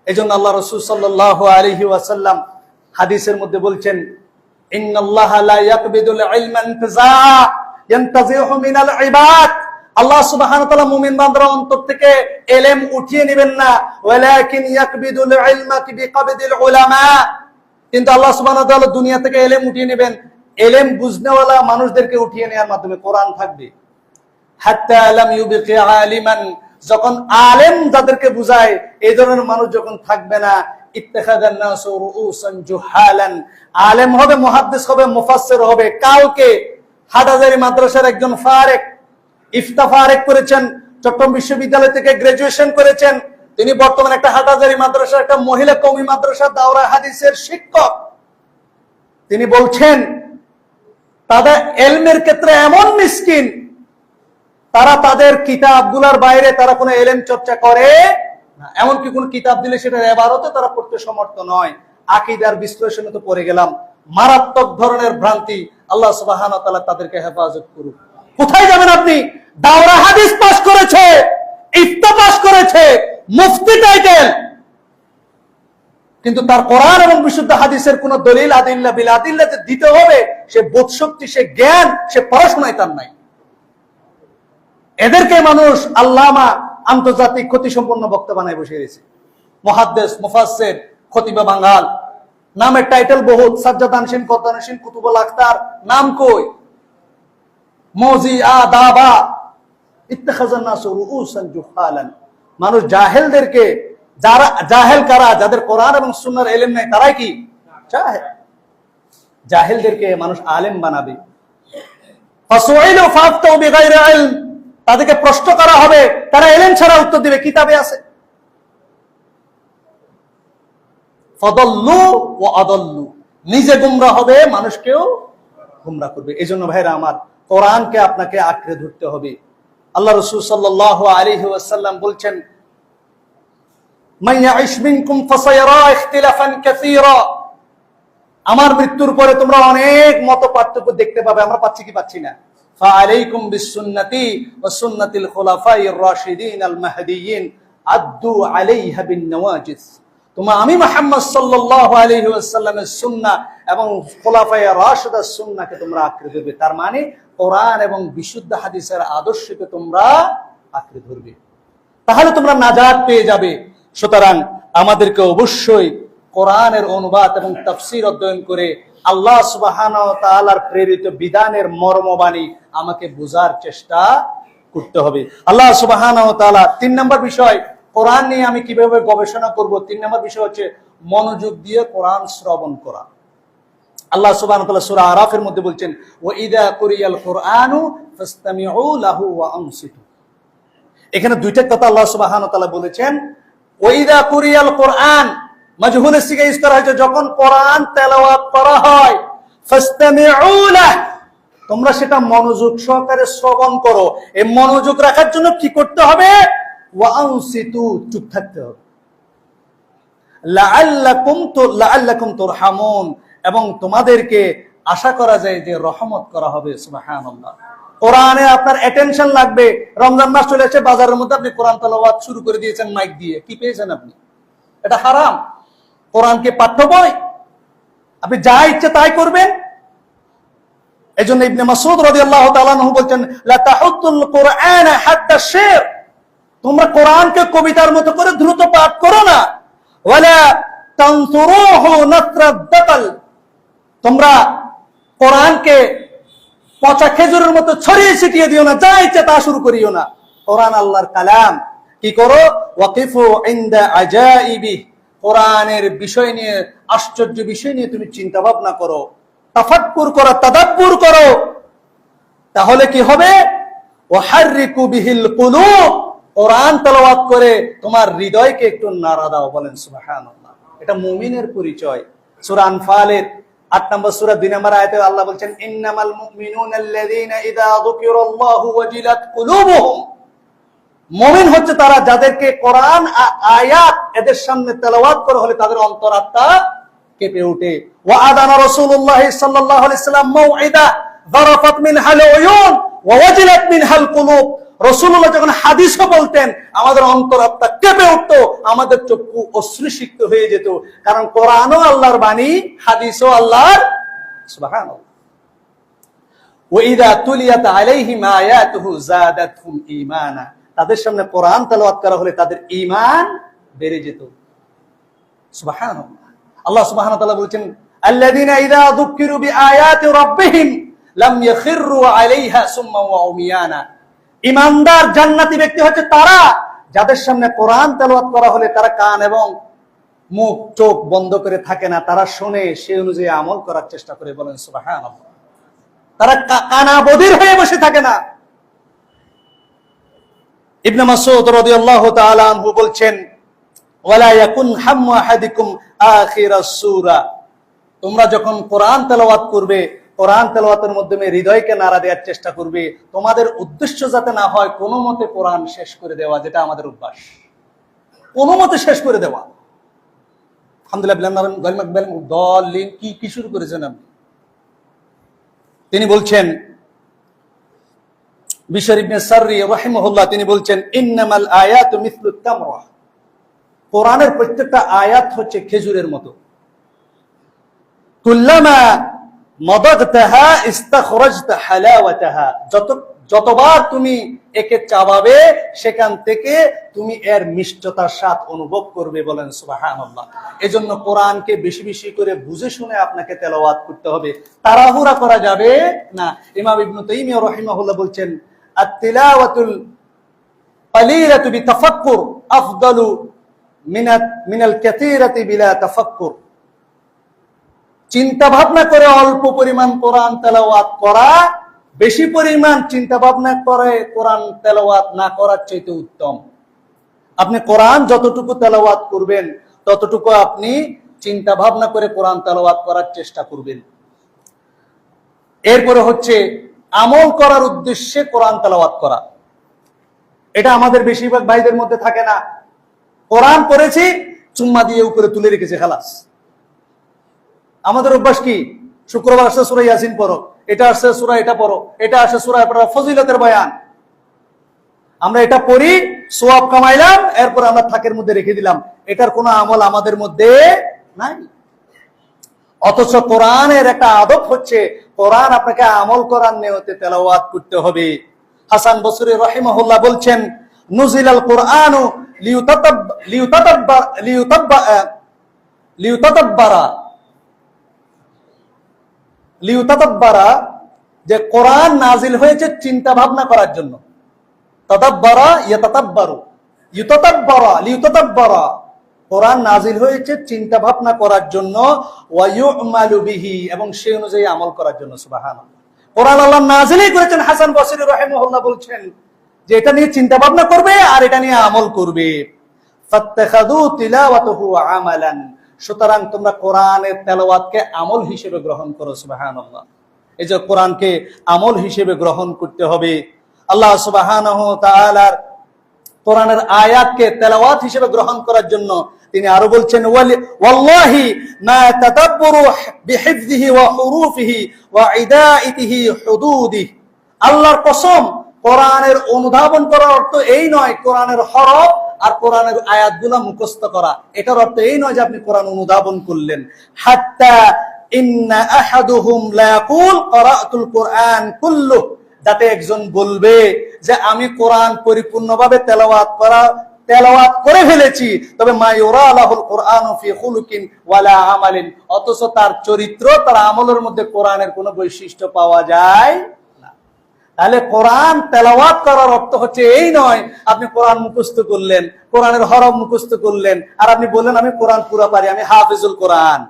এজন্য আল্লাহ রাসূল সাল্লাল্লাহু আলাইহি ওয়াসাল্লাম হাদিসের মধ্যে বলছেন, ইন্নাল্লাহা লা ইয়াকবিদুল ইলমা ইনতিজা ইয়ানতাজিহু মিনাল ইবাদ। আল্লাহ সুবহানাহু ওয়া তাআলা মুমিন বান্দার অন্তর থেকে ইলম উঠিয়ে নেবেন না, ওয়ালাকিন ইয়াকবিদুল ইলমা বিকাবদিল উলামা, কিন্তু আল্লাহ সুবহানাহু ওয়া তাআলা দুনিয়া থেকে ইলম উঠিয়ে নেবেন ইলম বুঝনেওয়ালা মানুষদেরকে উঠিয়ে নেওয়ার মাধ্যমে। কোরআন থাকবে, হাত্তা লাম ইউবকি আলিমান, যখন আলেম যাদেরকে বুঝায় এই ধরনের মানুষ যখন থাকবে না, ইত্তাখাযান নাসু রুউসান জুহালান, আলেম হবে, মুহাদ্দিস হবে, মুফাসসির হবে। কালকে হাটহাজারী মাদ্রাসার একজন ফারেক, ইফতা ফারেক করেছেন, চট্টগ্রাম বিশ্ববিদ্যালয় থেকে গ্রাজুয়েশন করেছেন, তিনি বর্তমানে একটা হাটহাজারী মাদ্রাসার একটা মহিলা কওমি মাদ্রাসা দাওরা হাদিসের শিক্ষক। তিনি বলছেন তাদের ইলমের ক্ষেত্রে এমন মিসকিন, তারা তাদের কিতাবগুলোর বাইরে তারা কোনো ইলম চর্চা করে না, এমনকি কোন কিতাব দিলে সেটা ইবারতে তারা পড়তে সমর্থ নয়। আকীদার বিশ্লেষণে তো পড়ে গেলাম, মারাত্মক ধরনের ভ্রান্তি। আল্লাহ সুবহানাহু ওয়া তাআলা তাদেরকে হেফাজত করুক। কোথায় যাবেন আপনি? দাওরা হাদিস পাস করেছে, ইফতা পাস করেছে, মুফতি টাইটেল, কিন্তু তার কোরআন এবং বিশুদ্ধ হাদিসের কোন দলিল আদিল্লা বিল আদিল্লা যে দিতে হবে, সে বোধশক্তি, সে জ্ঞান, সে পড়াশোনায় তার নাই। এদেরকে মানুষ আল্লামা, আন্তর্জাতিক ক্ষতিসম্পন্ন বক্তা বানায় বসে গেছে। মুহাদ্দিস, মুফাসসির, খতিবে বাঙ্গাল, নামের টাইটেল বহুত, সাজ্জাদ আনসিন, কদ্দানসিন, কুতুবুল আখতার, নাম কই? মৌজিআ, দাবা, ইত্তাখাযান নাসু রুউসান জুহালান। মানুষ জাহেলদেরকে, যারা জাহেল কারা, যাদের কোরআন এবং সুন্নাহর ইলম নাই, তারাই কি জাহেল। জাহেলদেরকে মানুষ আলেম বানাবে। ফাসুইলু ফাফতাউ বিগাইরি ইলম, তাদেরকে প্রশ্ন করা হবে, তারা ইলম ছাড়া উত্তর দিবে, কিতাবে আছে। ফাদাল্লু ওয়া আদাল্লু, নিজে গুমরাহ হবে, মানুষকেও গুমরাহ করবে। এজন্য ভাইরা আমার, কোরআনকে আপনাকে আঁকড়ে ধরতে হবে। আল্লাহ রাসূল সাল্লাল্লাহু আলাইহি ওয়াসাল্লাম বলছেন, মান ইয়াইশ মিনকুম ফাসায়ারা ইখতিলাফান কাসীরা, আমার মৃত্যুর পরে তোমরা অনেক মত পার্থক্য দেখতে পাবে। আমরা পাচ্ছি কি পাচ্ছি না? ফাআলাইকুম বিসুন্নতি ওয়া সুন্নাতিল খুলাফায়ে রাশিদিন আল মাহদিয়িন আদ্দু আলাইহা বিন-নওয়াজিস, তোমরা আমি মুহাম্মদ সাল্লাল্লাহু আলাইহি ওয়াসাল্লামের সুন্নাহ এবং খুলাফায়ে রাশিদার সুন্নাহকে তোমরা আঁকড়ে ধরবে। তার মানে কোরআন এবং বিশুদ্ধ হাদিসের আদর্শকে তোমরা আঁকড়ে ধরবে, তাহলে তোমরা নাজাত পেয়ে যাবে। সুতরাং আমাদেরকে অবশ্যই কোরআনের অনুবাদ এবং তাফসীর অধ্যয়ন করে আল্লাহ সুবহানাহু ওয়া তাআলার প্রেরিত বিধানের মর্মবাণী আমাকে বোঝার চেষ্টা করতে হবে। আল্লাহ সুবহানাহু ওয়া তাআলা ৩ নম্বর বিষয়, কোরআন নিয়ে আমি কিভাবে গবেষণা করব, ৩ নম্বর বিষয় হচ্ছে মনোযোগ দিয়ে কোরআন শ্রবণ করা। আল্লাহ সুবহানাহু ওয়া তাআলা সূরা আরাফের মধ্যে বলছেন, ওয়া ইযা কুরিয়াল কুরআনু ফাসতামিউ লাহু ওয়া আনসিতু। এখানে দুইটা কথা আল্লাহ সুবহানাহু ওয়া তাআলা বলেছেন। ওয়া ইযা কুরিয়াল কুরআন, মাজহুলের সিগায় ইউজ করা হয়েছে, যখন কোরআন তেলাওয়াত করা হয়, ফাসতামিউ লাহু, তোমরা সেটা মনোযোগ সহকারে শ্রবণ করো। এই মনোযোগ রাখার জন্য কি করতে হবে? ওয়া আনসিতু, চুপ থাকতে হবে। লাআল্লাকুম তুরহামুন, এবং তোমাদেরকে আশা করা যায় যে রহমত করা হবে। সুবহানাল্লাহ। কোরআনে আপনার অ্যাটেনশন লাগবে। রমজান মাস চলে এসে বাজারের মধ্যে আপনি কোরআন তেলাওয়াত শুরু করে দিয়েছেন মাইক দিয়ে, কি পেয়েছেন আপনি? এটা হারাম। কোরআনকে পাঠ্য বই, আপনি যা ইচ্ছে তাই করবেন। এজন্য ইবনে মাসউদ রাদিয়াল্লাহু তাআলা আনহু বলছেন, লা তাহুদ্দুল কুরআনা হাত্তা শির, তোমরা কোরআনকে কবিতার মতো করে দ্রুত পাঠ করো না। ওয়ালা তানসুরুহু নাসরাদ দাকাল, তোমরা কোরআনকে পচা খেজুরের মতো ছড়িয়ে ছিটিয়ে দিও না, যা ইচ্ছে তা শুরু করিও না। কোরআন আল্লাহর কালাম। কি করো? ওয়াকিফু ইনদা আজাইবি, কোরআনের বিষয় নিয়ে, আশ্চর্য বিষয় নিয়ে তুমি চিন্তা ভাবনা করো, তাফাক্কুর করো, তাদাব্বুর করো। তাহলে কি হবে? ওয়াহাররিকু বিহিল কুলুব, কোরআন তেলাওয়াত করে তোমার হৃদয়কে একটু নাড়া দাও। বলেন সুবহানাল্লাহ। এটা মুমিনের পরিচয়। সূরা আনফালের ৮ নম্বর সূরা ২ নম্বর আয়াতে আল্লাহ বলছেন, ইন্নামাল মুমিনুনা আল্লাযীনা ইযা যুকিরাল্লাহু ওয়াজিলাত কুলুবুহুম, মুমিন হচ্ছে তারা যাদেরকে কোরআন আয়াত এদের সামনে তেলাওয়াত করা হলে তাদের অন্তরাত্মা কেঁপে ওঠে। ওয়া আদানা রাসূলুল্লাহ সাল্লাল্লাহু আলাইহি ওয়াসাল্লাম মাউইদা যারাফাত মিনহাল উয়ুন ওয়া ওয়াজিলাত মিনহাল কুলুব, রাসূলুল্লাহ যখন হাদিসও বলতেন আমাদের অন্তরাত্মা কেঁপে উঠতো, আমাদের চক্ষু অশ্রুসিক্ত হয়ে যেত। কারণ কোরআনও আল্লাহর বাণী, হাদিসও আল্লাহর। সুবহানাল্লাহ। ওয়াইদা তুলিয়াত আলাইহিম আয়াতুহু যাদাতহুম ঈমানা, তাদের সামনে কোরআন তেলাওয়াত করা হলে তাদের ঈমান বেড়ে যেত। সুবহানাল্লাহ। আল্লাহ সুবহানাহু ওয়া তাআলা বলেছেন, আল্লাযীনা ইযা যুক্কিরু বিআয়াতি রাব্বিহিম লাম ইয়াখিরু আলাইহা সুম্মা ওয়া উমিয়ানা। ঈমানদার জান্নাতি ব্যক্তি হচ্ছে তারা যাদের সামনে কোরআন তেলাওয়াত করা হলে তারা কান এবং মুখ চোখ বন্ধ করে থাকে না, তারা শুনে সেই অনুযায়ী আমল করার চেষ্টা করে। বলেন সুবহানাল্লাহ। তারা কানা বধির হয়ে বসে থাকে না। ইবনে মাসউদ রাদিয়াল্লাহু তাআলা আনহু বলছেন, ওয়ালা ইয়াকুন হাম্মু আহাদিকুম আখিরাস সূরা, তোমরা যখন কোরআন তেলাওয়াত করবে, কোরআন তেলাওয়াতের মাধ্যমে হৃদয়কে নাড়া দেওয়ার চেষ্টা করবে, তোমাদের উদ্দেশ্য যাতে না হয় কোনো মতে কোরআন শেষ করে দেওয়া, যেটা আমাদের অভ্যাস, কোনো মতে শেষ করে দেওয়া। আলহামদুলিল্লাহ, কি শুরু করেছেন আপনি? তিনি বলছেন, বিশর ইবনে সাররি রাহিমাহুল্লাহ তিনি বলছেন, ইন্নামাল আয়াতু মিসলুত তামরা, কোরআনের প্রত্যেকটা আয়াত হচ্ছে খেজুরের মতো। কুল্লামা মাদাগতাহা ইস্তাখরাজতা হালাওয়াতাহা, যতবার তুমি একে চাবাবে সেখান থেকে তুমি এর মিষ্টতার স্বাদ অনুভব করবে। বলেন সুবহানাল্লাহ। এজন্য কোরআনকে বেশি বেশি করে বুঝে শুনে আপনাকে তেলাওয়াত করতে হবে, তাড়াহুড়া করা যাবে না। ইমাম ইবনে তাইমিয়া রাহিমাহুল্লাহ বলছেন, আত-তিলাওয়াতুল কালিলাতু বিতাফাক্কুর আফদালু মিনাল কাসীরাতি বিলা তাফাক্কুর, চিন্তা ভাবনা করে অল্প পরিমাণ কোরআন তেলাওয়াত করা বেশি পরিমাণ চিন্তা ভাবনা করে কোরআন তেলাওয়াত না করার চাইতে উত্তম। আপনি কোরআন যতটুকু তেলাওয়াত করবেন ততটুকু আপনি চিন্তা ভাবনা করে কোরআন তেলাওয়াত করার চেষ্টা করবেন। এরপরে হচ্ছে আমল করার উদ্দেশ্যে কোরআন তেলাওয়াত করা। এটা আমাদের বেশিরভাগ ভাইদের মধ্যে থাকে না। কোরআন পড়েছি, চুম্মা দিয়ে উপরে তুলে রেখেছে, খালাস। আমাদের অভ্যাস কি? শুক্রবার আসছে সূরা ইয়াসিন পড়ো, এটা আসছে সূরা এটা পড়ো, এটা আসছে সূরা ফজিলতের বয়ান, আমরা এটা পড়ি, সওয়াব কামাইলাম, এরপর আমরা থাকের মধ্যে রেখে দিলাম। এটার কোনো আমল আমাদের মধ্যে নাই। অথচ কোরআনের একটা আদব হচ্ছে, কোরআন আপনাকে আমল করার নিয়তে তেলাওয়াত করতে হবে। হাসান বসরি রাহিমাহুল্লাহ বলছেন, নুজিলাল কুরআনু লিউতাদাব্বারা, যে কোরআন নাজিল হয়েছে চিন্তা ভাবনা করার জন্য। তাদাব্বারা ইয়াতাদাব্বারু, ইউতাদাব্বারা লিউতাদাব্বারা, কোরআন নাজিল হয়েছে চিন্তা ভাবনা করার জন্য, ওয়া ইউমালু বিহি, এবং সেই অনুযায়ী আমল করার জন্য। সুবহানাল্লাহ। কোরআন আল্লাহ নাজিলই করেছেন। হাসান বসরি রাহিমাহুল্লাহ বলছেন যে এটা নিয়ে চিন্তা ভাবনা করবে আর এটা নিয়ে আমল করবে। ফাত্তাখাযু তিলাওয়াতাহু আমালান, সুতরাং তোমরা কোরআনের তেলাওয়াতকে আমল হিসেবে গ্রহণ করো। সুবহানাল্লাহ। এই যে কোরআনকে আমল হিসেবে গ্রহণ করতে হবে। আল্লাহ সুবহানাহু ওয়া তাআলার কোরআনের আয়াতকে তেলাওয়াত হিসেবে গ্রহণ করার জন্য তিনি আরো বলছেন, ওয়াল্লাহি মা তাদাব্বারু বিহিফযিহি ওয়া হুরুফিহি ওয়া ইদাইতিহি হুদুদিহি, আল্লাহর কসম, কোরআনের অনুধাবন করার অর্থ এই নয় কোরআনের হরফ আর কোরআনের আয়াতগুলো মুখস্থ করা। এটার অর্থ এই নয় যে আপনি কোরআন অনুধাবন করলেন। হাত্তা ইন্না আহাদুহুম লা ইয়াকুল ক্বরাতুল কুরআন কুল্লুহু, যাতে একজন বলবে যে আমি কোরআন পরিপূর্ণভাবে তেলাওয়াত করে ফেলেছি, তবে মা ইউরা লাহুল কুরআনু ফি খুলুকিন ওয়ালা আমালিন, অথচ তার চরিত্র, তার আমলের মধ্যে কোরআনের কোনো বৈশিষ্ট্য পাওয়া যায় না। তাহলে কোরআন তেলাওয়াত করার অর্থ হচ্ছে এই নয় আপনি কোরআন মুখস্থ করলেন, কোরআনের হরফ মুখস্থ করলেন, আর আপনি বললেন আমি কোরআন পুরো পারি, আমি হাফিজুল কোরআন।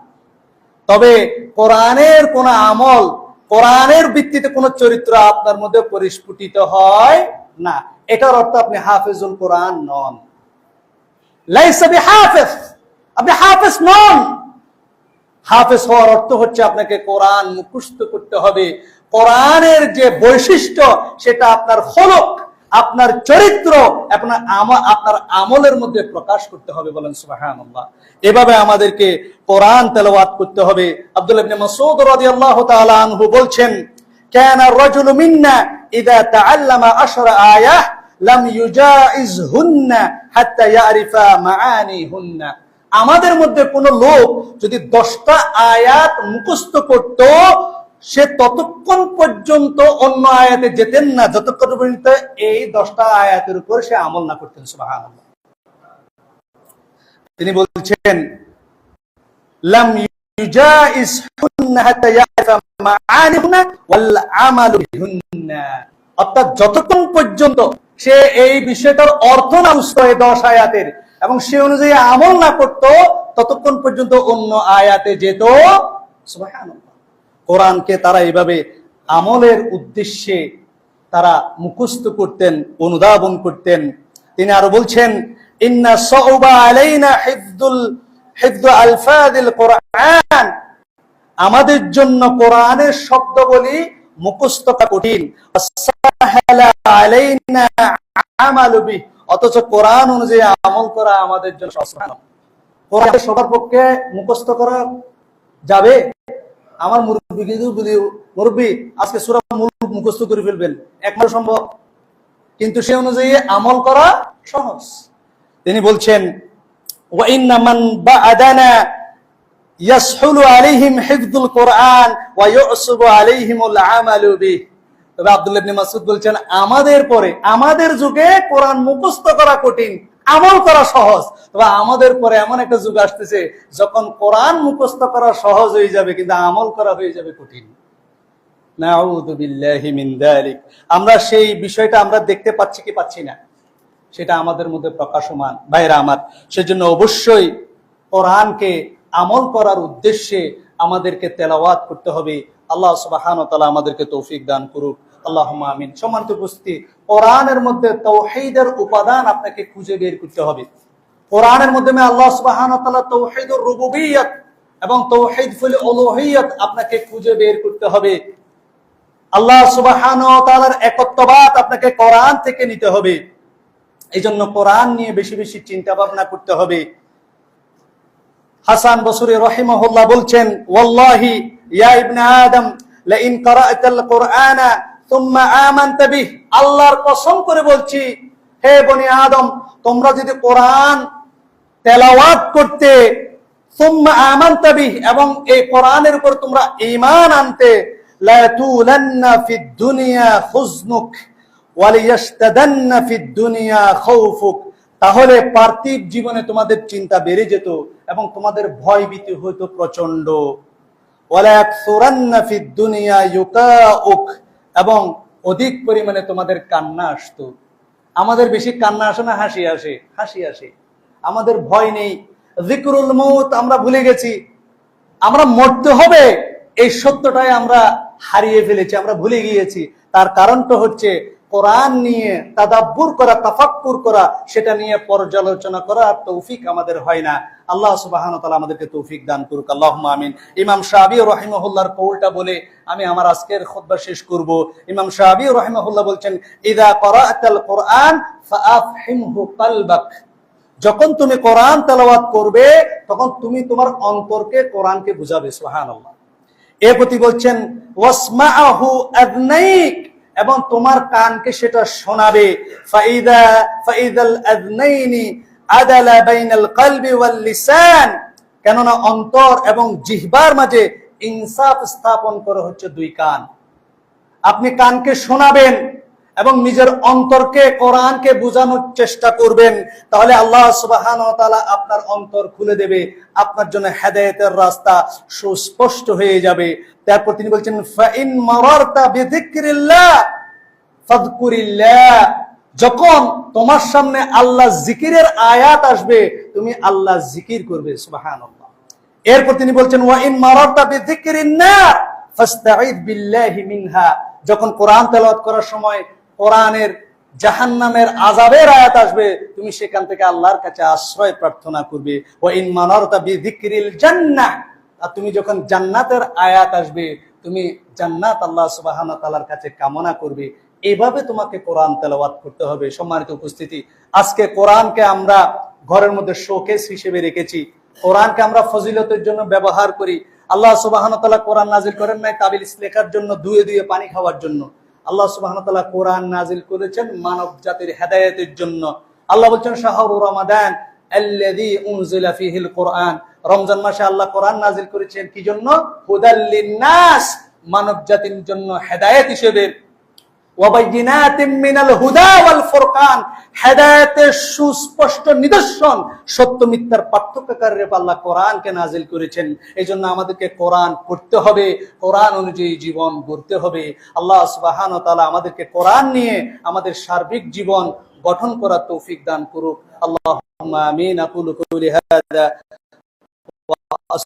তবে কোরআনের কোন আমল, কোরআনের ভিত্তিতে কোন চরিত্র আপনার মধ্যে পরিস্ফুটিত হয় না, এটার অর্থ আপনি হাফিজুল কোরআন নন। লাইসা বিহাফিজ, আপনি হাফিজ নন। হাফিজ হওয়ার অর্থ হচ্ছে আপনাকে কোরআন মুখস্থ করতে হবে, কোরআনের যে বৈশিষ্ট্য সেটা আপনার খলক, আপনার চরিত্র, আপনার আমলের মধ্যে প্রকাশ করতে হবে। বলেন সুবহানাল্লাহ। এভাবে আমাদেরকে কোরআন তেলাওয়াত করতে হবে। আব্দুল্লাহ ইবনে মাসউদ রাদিয়াল্লাহু তাআলা আনহু বলছেন, কানা আর-রাজুলু মিন্না ইযা তাআল্লামা 10 আয়াহ লাম ইউজাইজহুন্না হাত্তা ইয়ারিফা মাআনিহুন্না, আমাদের মধ্যে কোন লোক যদি 10টা আয়াত মুখস্থ করত সে ততক্ষণ পর্যন্ত অন্য আয়াতে যেতেন না যতক্ষণ পর্যন্ত এই 10টা আয়াতের উপর সে আমল না করতেন। সুবহানাল্লাহ। তিনি বলছেন লাম ইউজাইজহুন্না হাত্তা ইয়ারিফা মাআনিহুন্না ওয়াল আমালু বিহুন্না, অর্থাৎ যতক্ষণ পর্যন্ত সে এই বিষয়টার অর্থ না বুঝতো এই 10 আয়াতের এবং সে অনুযায়ী আমল না করত, ততক্ষণ পর্যন্ত অন্য আয়াতে যেত। সুবহানাল্লাহ। কোরআনকে তারা এইভাবে আমলের উদ্দেশ্যে তারা মুখস্থ করতেন, অনুধাবন করতেন। তিনি আরো বলছেন ইন্না সাউবা আলাইনা হিফযু আলফাযিল কোরআন, আমাদের জন্য কোরআনের শব্দবলী মুখস্থ করা কঠিন। সাহালা আলাইনা আমালু বিহি, অথচ কোরআন অনুযায়ী আমল করা আমাদের জন্য সহজ। কোরআন সবার পক্ষে মুখস্থ করা যাবে? আমার মুরব্বী কিন্তু বলি, মুরব্বী আজকে সূরা মুলক মুখস্থ করে ফেলবেন, একমাত্র সম্ভব, কিন্তু সে অনুযায়ী আমল করা সহজ। তিনি বলছেন ওয়া ইন্না মান বা'দানা ইয়াসহুলু আলাইহিম হিফযুল কোরআন ওয়া ইউসবু আলাইহিমুল আমালু বিহি। তবে আব্দুল্লাহ ইবনে মাসউদ বলছেন আমাদের পরে, আমাদের যুগে কোরআন মুখস্থ করা কঠিন, আমল করা সহজ। তবে আমাদের পরে এমন একটা যুগ আসতেছে যখন কোরআন মুখস্থ করা সহজ হয়ে যাবে কিন্তু আমল করা হয়ে যাবে কঠিন। নাউযু বিল্লাহি মিন যালিক। আমরা সেই বিষয়টা আমরা দেখতে পাচ্ছি কি পাচ্ছি না, সেটা আমাদের মধ্যে প্রকাশমান। ভাইরা আমার, সেজন্য অবশ্যই কোরআনকে আমল করার উদ্দেশ্যে আমাদেরকে তেলাওয়াত করতে হবে। আল্লাহ সুবহানাহু ওয়া তাআলা আমাদেরকে তৌফিক দান করুক। আল্লাহুম্মা আমিন। সম্মানিত উপস্থিতি, কোরআনের মধ্যে তাওহীদের উপাদান আপনাকে খুঁজে বের করতে হবে। কোরআনের মাধ্যমে আল্লাহ সুবহানাহু ওয়া তাআলা তাওহীদুর রুবুবিয়্যাত এবং তাওহীদ ফিল উলুহিয়্যাত আপনাকে খুঁজে বের করতে হবে। আল্লাহ সুবহানাহু ওয়া তাআলার একত্ববাদ আপনাকে কোরআন থেকে নিতে হবে। এই জন্য কোরআন নিয়ে বেশি বেশি চিন্তা ভাবনা করতে হবে। হাসান বসরি রাহিমাহুল্লাহ বলছেন ওয়াল্লাহি ইয়া ইবনে আদম লা ইন ক্বারা'তাল কুরআনা সুম্মা আমানতা বিহি, আল্লাহর কসম করে বলছি হে বনি আদম, তোমরা যদি কোরআন তেলাওয়াত করতে, সুম্মা আমানতা বিহি, এবং এই কোরআনের উপর তোমরা ঈমান আনতে, লা তুলান্না ফিদ দুনিয়া খুজনুক ওয়া লিয়াশতাদান্না ফিদ দুনিয়া খাউফুক, তাহলে পার্থিব জীবনে তোমাদের চিন্তা বেড়ে যেত এবং তোমাদের ভয় ভীতি হইতো প্রচন্ড। ওয়ালা ইয়াকসুরান্না ফিদ দুনিয়া ইউকাউক, এবং অধিক পরিমাণে তোমাদের কান্না আসতো। আমাদের বেশি কান্না আসে না হাসি আসে? হাসি আসে। আমাদের ভয় নেই, যিকরুল মউত আমরা ভুলে গেছি। আমরা মরতে হবে এই সত্যটাই আমরা হারিয়ে ফেলেছি, আমরা ভুলে গিয়েছি। তার কারণটা হচ্ছে কোরআন নিয়ে তাদাব্বুর করা, তাফাক্কুর করা, সেটা নিয়ে পর্যালোচনা করা তৌফিক আমাদের হয় না। আল্লাহ সুবহানাহু ওয়া তাআলা আমাদেরকে তৌফিক দান করুক। আল্লাহুম্মা আমিন। ইমাম শাফিঈ রাহিমাহুল্লাহর কওলটা বলে আমি আমার আজকের খুতবা শেষ করব। ইমাম শাফিঈ রাহিমাহুল্লাহ বলছেন ইযা ক্বারা'তাল কুরআন ফাআফহিমহু কলবাক, যখন তুমি কোরআন তেলাওয়াত করবে তখন তুমি তোমার অন্তরকে কোরআনকে বুঝাবে। সুবহানাল্লাহ। এর প্রতি বলছেন ওয়াসমা'হু আযনাইক, এবং তোমার কানকে সেটা শোনাবে। ফাইদাল আযনাইনি আদালা বাইনাল কলবি ওয়াল লিসান, কেননা অন্তর এবং জিহ্বার মাঝে ইনসাফ স্থাপন করা হচ্ছে দুই কান। আপনি কানকে শোনাবেন এবং নিজের অন্তরকে কোরআনকে বোঝানোর চেষ্টা করবেন, তাহলে আল্লাহ সুবহানাহু ওয়া তাআলা আপনার অন্তর খুলে দেবে, আপনার জন্য হেদায়েতের রাস্তা সুস্পষ্ট হয়ে যাবে। তারপর তিনি বলছেন ফাইন মারারতা বিযিকরিল্লাহ ফাযকুরিল্লাহ, যখন তোমার সামনে আল্লাহ জিকিরের আয়াত আসবে তুমি আল্লাহ জিকির করবে। সুবহানাল্লাহ। এরপর তিনি বলছেন ওয়া ইন মারারতা বিযিকরিন নার ফাস্তাঈদ বিল্লাহি মিনহা, যখন কোরআন তেলাওয়াত করার সময় কোরআনের জাহান্নামের আযাবের আয়াত আসবে তুমি সেখান থেকে আল্লাহর কাছে আশ্রয় প্রার্থনা করবে। ওয়া ইন মারারতা বিযিকরিল জান্নাহ, আর তুমি যখন জান্নাতের আয়াত আসবে তুমি জান্নাত আল্লাহ সুবহানাহু ওয়া তাআলার কাছে কামনা করবে। এভাবে তোমাকে কোরআন তেলাওয়াত করতে হবে। সম্মানিত উপস্থিতি, আজকে কোরআনকে আমরা ঘরের মধ্যে শোকেস হিসেবে রেখেছি, কোরআনকে আমরা ফজিলতের জন্য ব্যবহার করি। আল্লাহ সুবহানাহু ওয়া তাআলা কোরআন নাজিল করেন নাই তাবিজ লেখার জন্য, দুয়ে দুয়ে পানি খাওয়ার জন্য। আল্লাহ সুবহানাহু ওয়া তাআলা কোরআন নাজিল করেছেন মানব জাতির হেদায়েতের জন্য। আল্লাহ বলছেন শাহরু রমাদান আল্লাযী উনজিলা ফীহিল কুরআন, রমজান মাসে আল্লাহ কোরআন নাজিল করেছেন কি জন্য? হুদাল লিন্নাস মানব জাতির জন্য হেদায়েত হিসেবে, ওয়াবাইয়িনাতিম মিনাল হুদা ওয়াল ফুরকান, হেদায়েতের সুস্পষ্ট নিদর্শন, সত্য মিথ্যার পার্থক্যকারী আল্লাহ কোরআনকে নাজিল করেছেন। এজন্য আমাদেরকে কোরআন পড়তে হবে, কোরআন অনুযায়ী জীবন গড়তে হবে। আল্লাহ সুবহানাহু ওয়া তাআলা আমাদেরকে কোরআন নিয়ে আমাদের সার্বিক জীবন গঠন করার তৌফিক দান করুক। আল্লাহুম্মা আমিন। আকুলু কওলি হাযা ওয়া